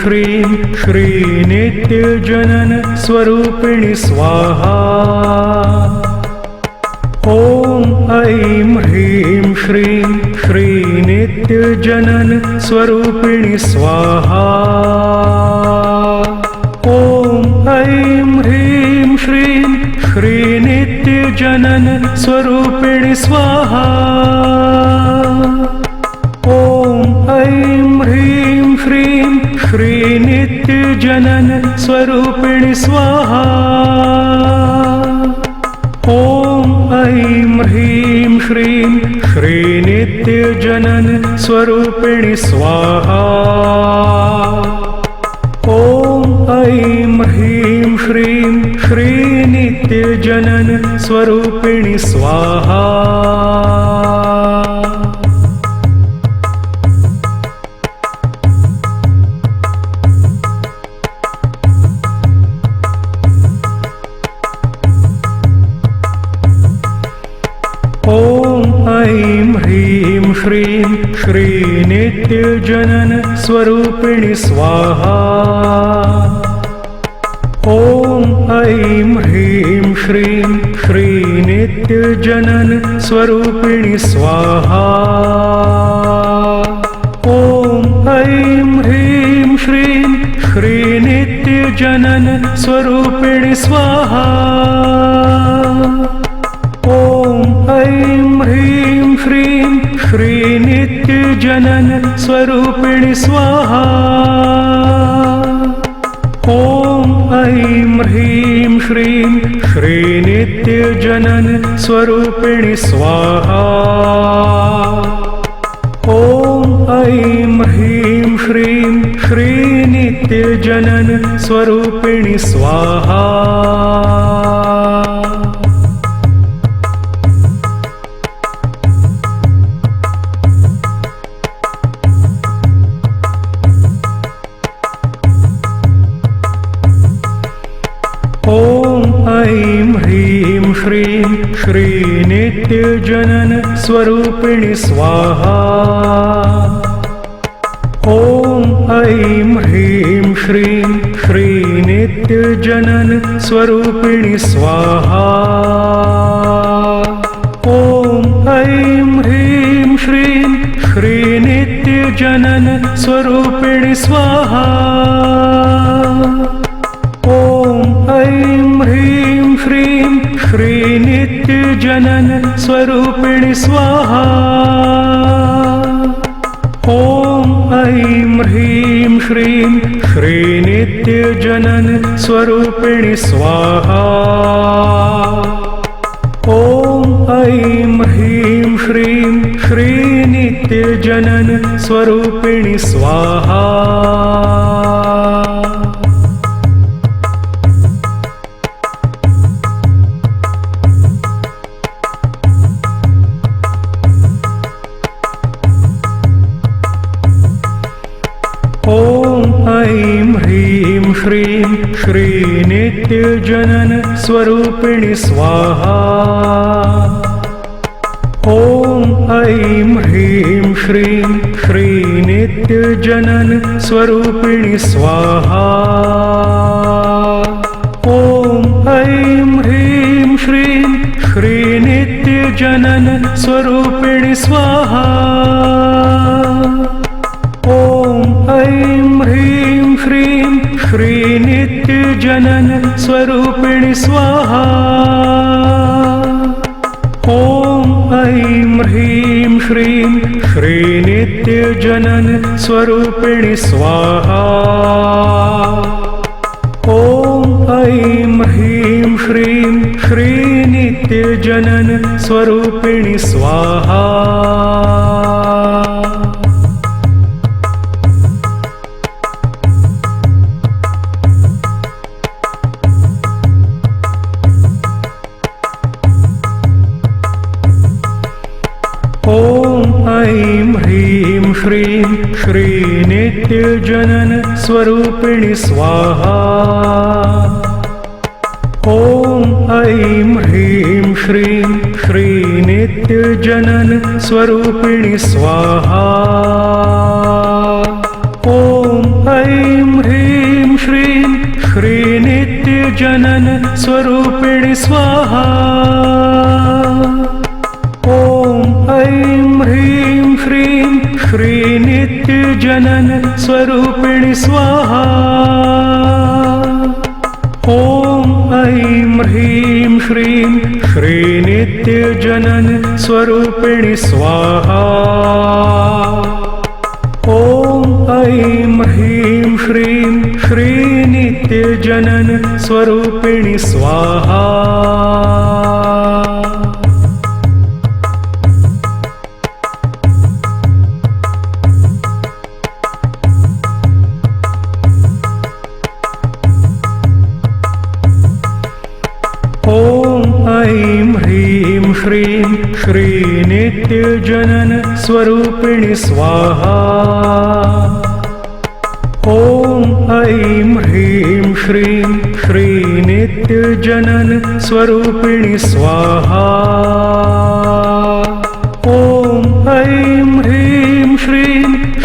श्रीं श्रीनित्यजनन स्वरूपिणि स्वाहा। ॐ ऐं ह्रीं श्रीं श्रीनित्यजनन स्वरूपिणि स्वाहा। ॐ ऐं ह्रीं श्रीं श्रीनित्यजनन स्वरूपिणि स्वाहा। ॐ ऐं ह्रीं श्रीं श्रीनित्यजनन स्वरूपिणि स्वाहा। ॐ ऐं ह्रीं श्रीं श्रीनित्यजनन स्वरूपिणि स्वाहा। ॐ ऐं ह्रीं श्रीं श्रीनित्यजनन स्वरूपिणि स्वाहा। ॐ ऐं ह्रीं श्रीं श्रीनित्यजनन स्वरूपिणि स्वाहा। ॐ ऐं ह्रीं श्रीं श्रीनित्यजनन स्वरूपिणि स्वाहा। ॐ ऐं ह्रीं श्रीं श्रीनित्यजनन स्वरूपिणि स्वाहा। ॐ ऐं ह्रीं श्रीं श्रीनित्यजनन स्वरूपिणि स्वाहा। ॐ ऐं ह्रीं श्रीं श्रीनित्यजनन स्वरूपिणि स्वाहा। ॐ ऐं ह्रीं श्रीं श्रीनित्यजनन स्वरूपिणि स्वाहा। ॐ ऐं ह्रीं श्रीं श्रीनित्यजनन स्वरूपिणि स्वाहा। ॐ ऐं ह्रीं श्रीं श्रीनित्यजनन स्वरूपिणि स्वाहा। ॐ ऐं ह्रीं श्रीं श्रीनित्यजनन स्वरूपिणि स्वाहा। ॐ ऐं ह्रीं श्रीं श्रीनित्यजनन स्वरूपिणि स्वाहा। ॐ ऐं ह्रीं श्रीं श्रीनित्यजनन स्वरूपिणि स्वाहा। ॐ ऐं ह्रीं श्रीं श्रीनित्यजनन स्वरूपिणि स्वाहा। ॐ ऐं ह्रीं श्रीं श्रीनित्यजनन स्वरूपिणि स्वाहा। ॐ ऐं ह्रीं श्रीं श्रीनित्यजनन स्वरूपिणि स्वाहा। ॐ ऐं ह्रीं श्रीं श्रीनित्यजनन स्वरूपिणि स्वाहा। ॐ ऐं ह्रीं श्रीं श्रीनित्यजनन स्वरूपिणि स्वाहा। ॐ ऐं ह्रीं श्रीं श्रीनित्यजनन स्वरूपिणि स्वाहा। ॐ ऐं ह्रीं श्रीं श्रीनित्यजनन स्वरूपिणि स्वाहा। ॐ ऐं ह्रीं श्रीं श्रीनित्यजनन स्वरूपिणि स्वाहा। ॐ ऐं ह्रीं श्रीं श्रीनित्यजनन स्वरूपिणि स्वाहा। ॐ ऐं ह्रीं श्रीं श्रीनित्यजनन स्वरूपिणि स्वाहा। ॐ ऐं ह्रीं श्रीं श्रीनित्यजनन स्वरूपिणि स्वाहा। ॐ ऐं ह्रीं श्रीं श्रीनित्यजनन स्वरूपिणि स्वाहा। ॐ ऐं ह्रीं श्रीं श्रीनित्यजनन स्वरूपिणि स्वाहा। ॐ ऐं ह्रीं श्रीं श्रीनित्यजनन स्वरूपिणि स्वाहा। ॐ ऐं ह्रीं श्रीं श्रीनित्यजनन स्वरूपिणि स्वाहा। ॐ ऐं ह्रीं श्रीं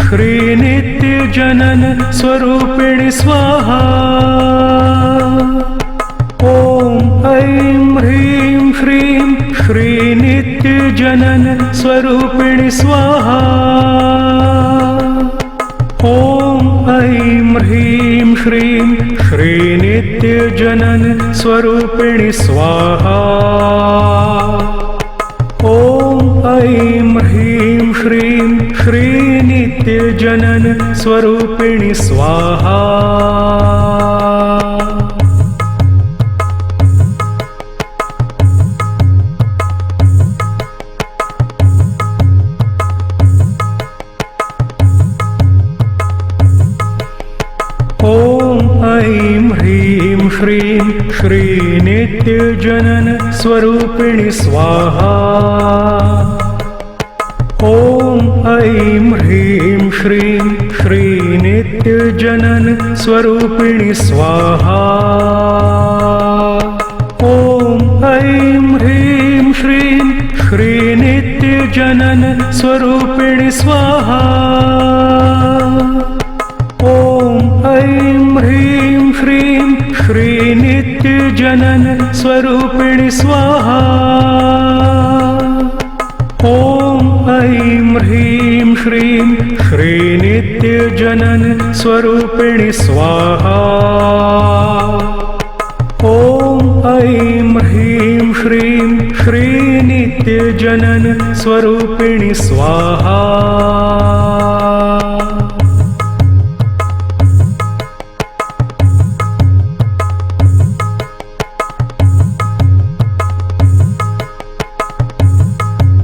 श्रीनित्यजनन स्वरूपिणि स्वाहा। ॐ ऐं ह्रीं श्रीं श्रीनित्यजनन स्वरूपिणि स्वाहा। ॐ ऐं ह्रीं श्रीं श्रीनित्यजनन स्वरूपिणि स्वाहा। ॐ ऐं ह्रीं श्रीं श्रीनित्यजनन स्वरूपिणि स्वाहा। ॐ ऐं ह्रीं श्रीं श्रीनित्यजनन स्वरूपिणि स्वाहा। ॐ ऐं ह्रीं श्रीं श्रीनित्यजनन स्वरूपिणि स्वाहा। ॐ ऐं ह्रीं श्रीं श्रीनित्यजनन स्वरूपिणि स्वाहा। ॐ ऐं ह्रीं श्रीं श्रीनित्यजनन स्वरूपिणि स्वाहा। ॐ ऐं ह्रीं श्रीं श्रीनित्यजनन स्वरूपिणि स्वाहा। ॐ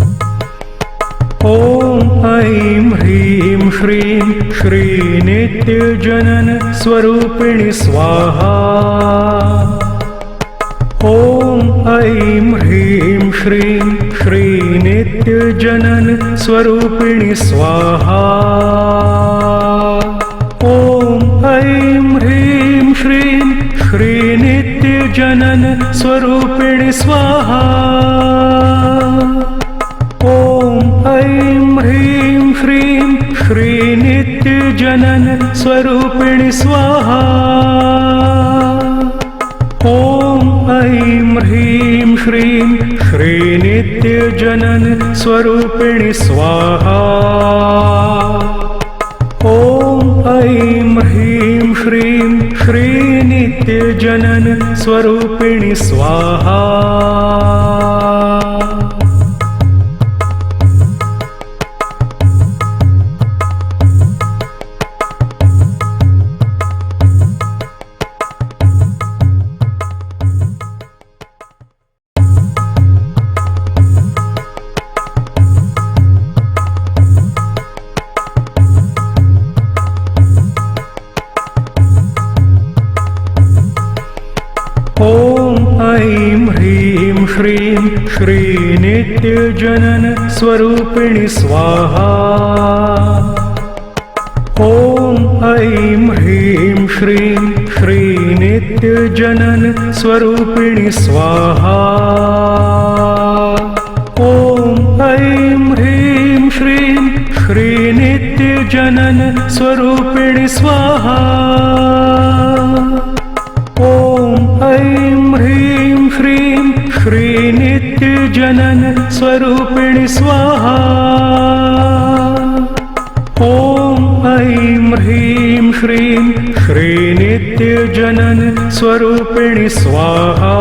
ऐं ह्रीं श्रीं श्रीनित्यजनन स्वरूपिणि स्वाहा। ॐ ऐं ह्रीं श्रीं श्रीनित्यजनन स्वरूपिणि स्वाहा। ॐ ऐं ह्रीं श्रीं श्रीनित्यजनन स्वरूपिणि स्वाहा। ॐ ऐं ह्रीं श्रीं श्रीनित्यजनन स्वरूपिणि स्वाहा। ॐ ऐं ह्रीं श्रीं श्रीनित्यजनन स्वरूपिणि स्वाहा। ॐ ऐं ह्रीं श्रीं श्रीनित्यजनन स्वरूपिणि स्वाहा। ॐ ऐं ह्रीं श्रीं श्रीनित्यजनन स्वरूपिणि स्वाहा। ॐ ऐं ह्रीं श्रीं श्रीनित्यजनन स्वरूपिणि स्वाहा। ॐ ऐं ह्रीं श्रीं श्रीनित्यजनन स्वरूपिणि स्वाहा। ॐ ऐं ह्रीं श्रीं श्रीनित्यजनन नित्यजनन स्वरूपिणि स्वाहा। ॐ ऐं ह्रीं श्रीं श्रीनित्यजनन स्वरूपिणि स्वाहा। ॐ ऐं ह्रीं श्रीं श्रीनित्यजनन स्वरूपिणि स्वाहा।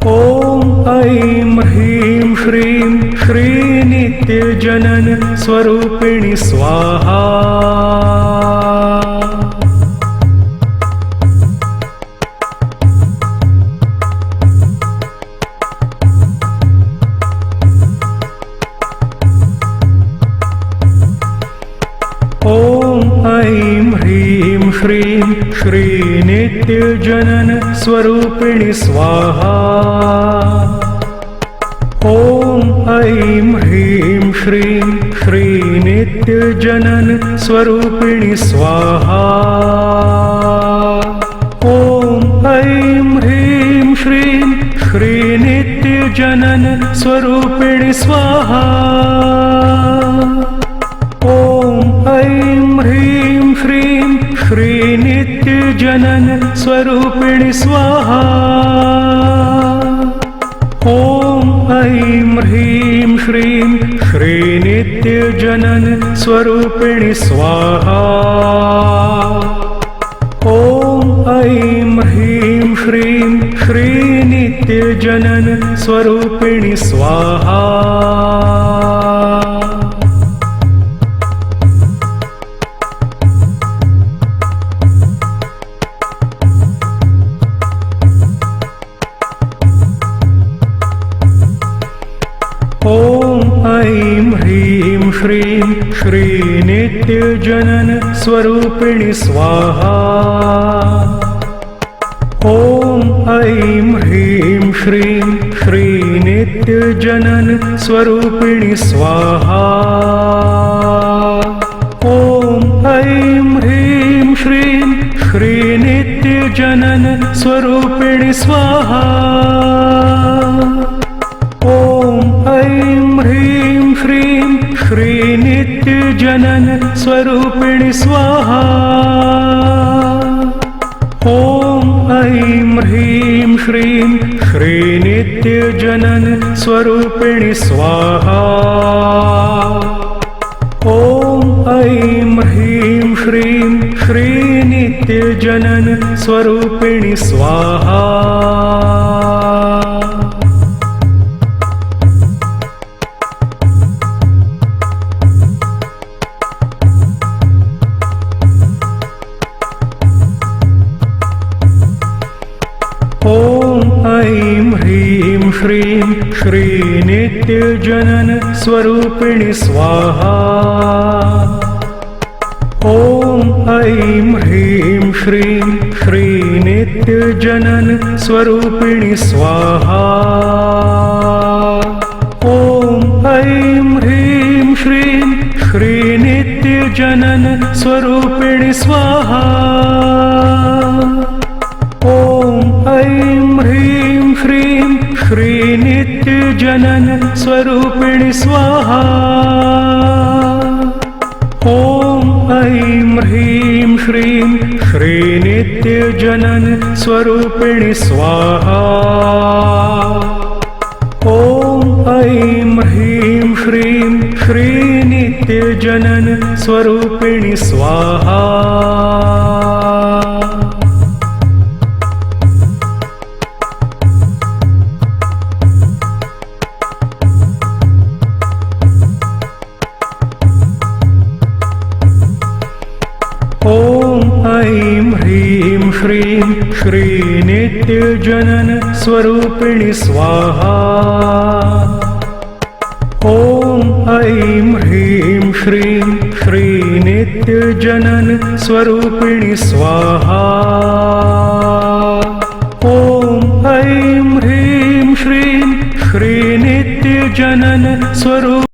ॐ ऐं ह्रीं श्रीं श्रीनित्यजनन स्वरूपिणि स्वाहा। ॐ ऐं ह्रीं श्रीं श्रीनित्यजनन स्वरूपिणि स्वाहा। ॐ ऐं ह्रीं श्रीं श्रीनित्यजनन स्वरूपिणि स्वाहा। ॐ ऐं ह्रीं श्रीं श्रीनित्यजनन स्वरूपिणि स्वाहा। ॐ ऐं ह्रीं श्रीं श्रीनित्यजनन स्वरूपिणि स्वाहा। ॐ ऐं ह्रीं श्रीं श्रीनित्यजनन स्वरूपिणि स्वाहा। ॐ ऐं ह्रीं श्रीं श्रीनित्यजनन स्वरूपिणि स्वाहा। ॐ ऐं ह्रीं श्रीं श्रीनित्यजनन स्वरूपिणि स्वाहा। ॐ ऐं ह्रीं श्रीं श्रीनित्यजनन स्वरूपिणि स्वाहा। ॐ ऐं ह्रीं श्रीं श्रीनित्यजनन स्वरूपिणि स्वाहा। ॐ ऐं ह्रीं श्रीं श्रीनित्यजनन स्वरूपिणि स्वाहा। ॐ ऐं ह्रीं श्रीं श्रीनित्यजनन स्वरूपिणि स्वाहा। ॐ ऐं ह्रीं श्रीं श्रीनित्यजनन स्वरूपिणि स्वाहा। ॐ ऐं ह्रीं श्रीं श्रीनित्यजनन स्वरूपिणि स्वाहा। ॐ ऐं ह्रीं श्रीं श्रीनित्यजनन स्वरूपिणि स्वाहा। ॐ ऐं ह्रीं श्रीं श्रीनित्यजनन स्वरूपिणि स्वाहा। ॐ ऐं ह्रीं श्रीं श्रीनित्यजनन स्वरूपिणि स्वाहा। ॐ ऐं ह्रीं श्रीं श्रीनित्यजनन स्वरूपिणि स्वाहा। ॐ ऐं ह्रीं श्रीं श्रीनित्यजनन स्वरूपिणि स्वाहा। ॐ ऐं ह्रीं श्रीं श्रीनित्यजनन स्वरूपिणि स्वाहा। ॐ ऐं ह्रीं श्रीं श्रीनित्यजनन स्वरूपिणि स्वाहा। ॐ ऐं ह्रीं श्रीं श्रीनित्यजनन स्वरूप